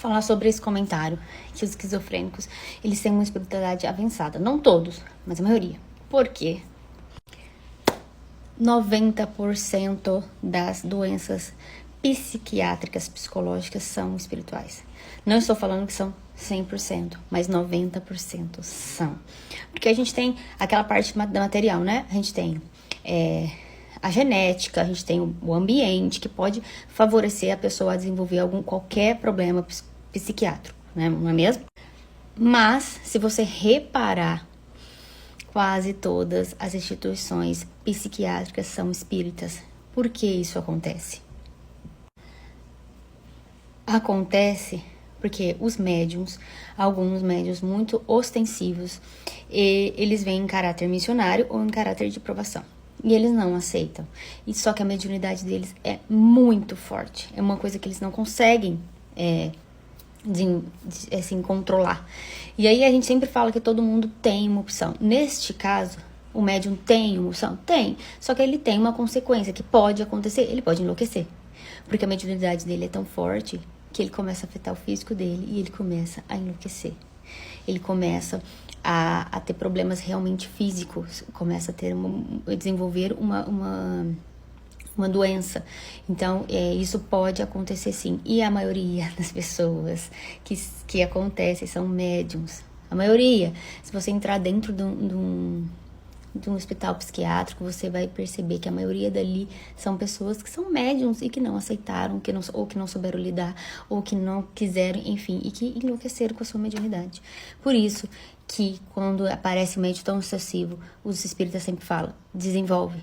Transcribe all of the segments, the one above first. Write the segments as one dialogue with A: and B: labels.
A: falar sobre esse comentário, que os esquizofrênicos, eles têm uma espiritualidade avançada. Não todos, mas a maioria. Por quê? 90% das doenças psiquiátricas, psicológicas são espirituais. Não estou falando que são 100%, mas 90% são. Porque a gente tem aquela parte da material, né? A gente tem a genética, a gente tem o ambiente que pode favorecer a pessoa a desenvolver qualquer problema psiquiátrico, né? Não é mesmo? Mas, se você reparar, quase todas as instituições psiquiátricas são espíritas. Por que isso acontece? Acontece porque os médiums, alguns médiums muito ostensivos, eles vêm em caráter missionário ou em caráter de provação. E eles não aceitam. E só que a mediunidade deles é muito forte. É uma coisa que eles não conseguem assim, controlar. E aí a gente sempre fala que todo mundo tem uma opção. Neste caso, o médium tem uma opção? Tem. Só que ele tem uma consequência que pode acontecer. Ele pode enlouquecer. Porque a mediunidade dele é tão forte que ele começa a afetar o físico dele e ele começa a enlouquecer. Ele começa a ter problemas realmente físicos, começa a desenvolver uma doença. Então, isso pode acontecer sim. E a maioria das pessoas que acontecem são médiums. A maioria. Se você entrar dentro de um hospital psiquiátrico, você vai perceber que a maioria dali são pessoas que são médiums e que não aceitaram, ou que não souberam lidar, ou que não quiseram, enfim, e que enlouqueceram com a sua mediunidade. Por isso que quando aparece um médium tão excessivo, os espíritas sempre falam, desenvolve,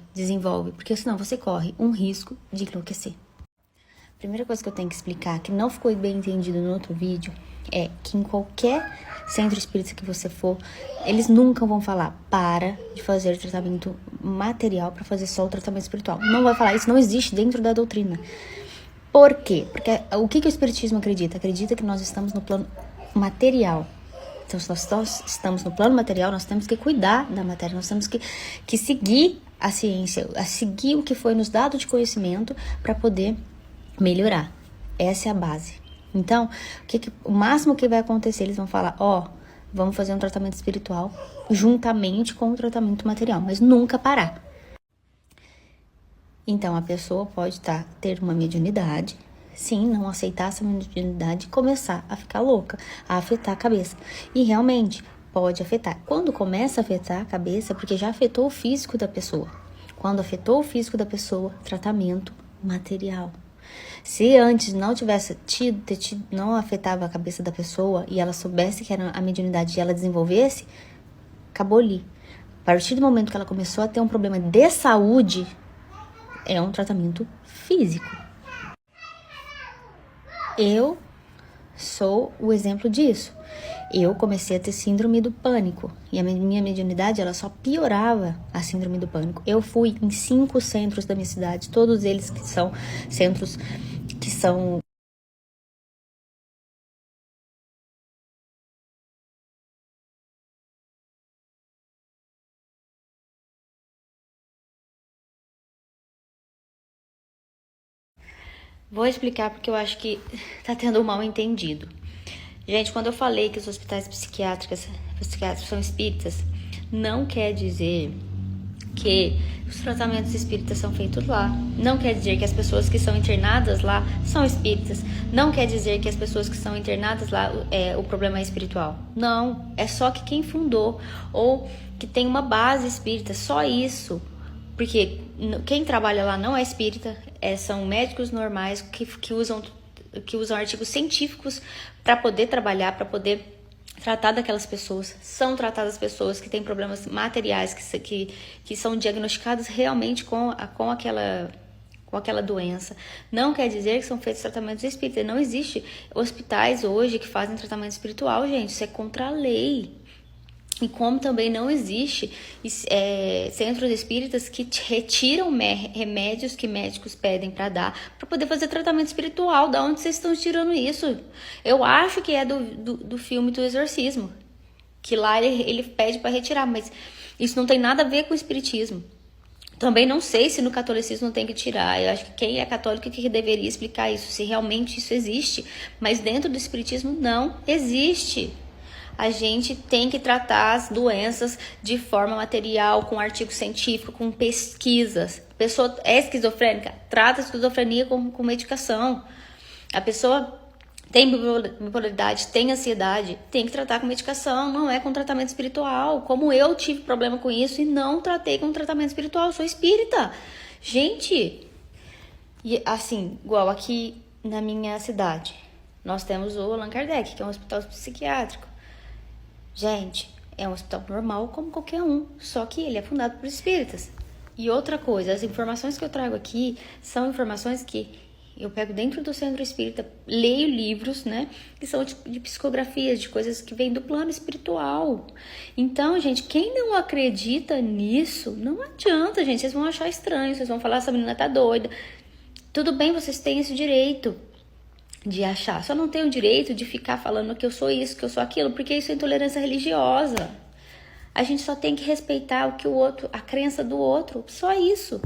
A: porque senão você corre um risco de enlouquecer. A primeira coisa que eu tenho que explicar, que não ficou bem entendido no outro vídeo, é que em qualquer centro espírita que você for, eles nunca vão falar, para de fazer tratamento material para fazer só o tratamento espiritual. Não vai falar, isso não existe dentro da doutrina. Por quê? Porque o que o espiritismo acredita? Acredita que nós estamos no plano material. Então, se nós estamos no plano material, nós temos que cuidar da matéria, nós temos que seguir a ciência, a seguir o que foi nos dado de conhecimento para poder melhorar. Essa é a base. Então, o máximo que vai acontecer, eles vão falar, vamos fazer um tratamento espiritual juntamente com o tratamento material, mas nunca parar. Então, a pessoa pode ter uma mediunidade, sim, não aceitar essa mediunidade e começar a ficar louca, a afetar a cabeça. E realmente pode afetar. Quando começa a afetar a cabeça, porque já afetou o físico da pessoa. Quando afetou o físico da pessoa, tratamento material. Se antes não tivesse não afetava a cabeça da pessoa e ela soubesse que era a mediunidade e ela desenvolvesse, acabou ali. A partir do momento que ela começou a ter um problema de saúde, é um tratamento físico. Eu sou o exemplo disso. Eu comecei a ter síndrome do pânico e a minha mediunidade, ela só piorava a síndrome do pânico. Eu fui em 5 centros da minha cidade, todos eles que são centros que são Vou explicar porque eu acho que tá tendo um mal entendido. Gente, quando eu falei que os hospitais psiquiátricos são espíritas, não quer dizer que os tratamentos espíritas são feitos lá. Não quer dizer que as pessoas que são internadas lá são espíritas. Não quer dizer que as pessoas que são internadas lá, o problema é espiritual. Não, é só que quem fundou ou que tem uma base espírita, só isso. Porque quem trabalha lá não é espírita, são médicos normais que usam artigos científicos para poder trabalhar, para poder tratar daquelas pessoas. São tratadas pessoas que têm problemas materiais, que são diagnosticadas realmente com aquela doença. Não quer dizer que são feitos tratamentos espíritas. Não existe hospitais hoje que fazem tratamento espiritual, gente. Isso é contra a lei. E como também não existe centros espíritas que retiram remédios que médicos pedem para dar para poder fazer tratamento espiritual. Da onde vocês estão tirando isso? Eu acho que é do filme do Exorcismo, que lá ele pede para retirar, mas isso não tem nada a ver com o espiritismo. Também não sei se no catolicismo tem que tirar. Eu acho que quem é católico que deveria explicar isso, se realmente isso existe. Mas dentro do espiritismo não existe. A gente tem que tratar as doenças de forma material, com artigo científico, com pesquisas. A pessoa é esquizofrênica, trata a esquizofrenia com medicação. A pessoa tem bipolaridade, tem ansiedade, tem que tratar com medicação, não é com tratamento espiritual. Como eu tive problema com isso e não tratei com tratamento espiritual, eu sou espírita. Gente, e assim, igual aqui na minha cidade, nós temos o Allan Kardec, que é um hospital psiquiátrico. Gente, é um hospital normal como qualquer um, só que ele é fundado por espíritas. E outra coisa, as informações que eu trago aqui são informações que eu pego dentro do centro espírita, leio livros, né, que são de psicografias, de coisas que vêm do plano espiritual. Então, gente, quem não acredita nisso, não adianta, gente, vocês vão achar estranho, vocês vão falar, essa menina tá doida. Tudo bem, vocês têm esse direito de achar, só não tem o direito de ficar falando que eu sou isso, que eu sou aquilo, porque isso é intolerância religiosa. A gente só tem que respeitar o que o outro, a crença do outro, só isso.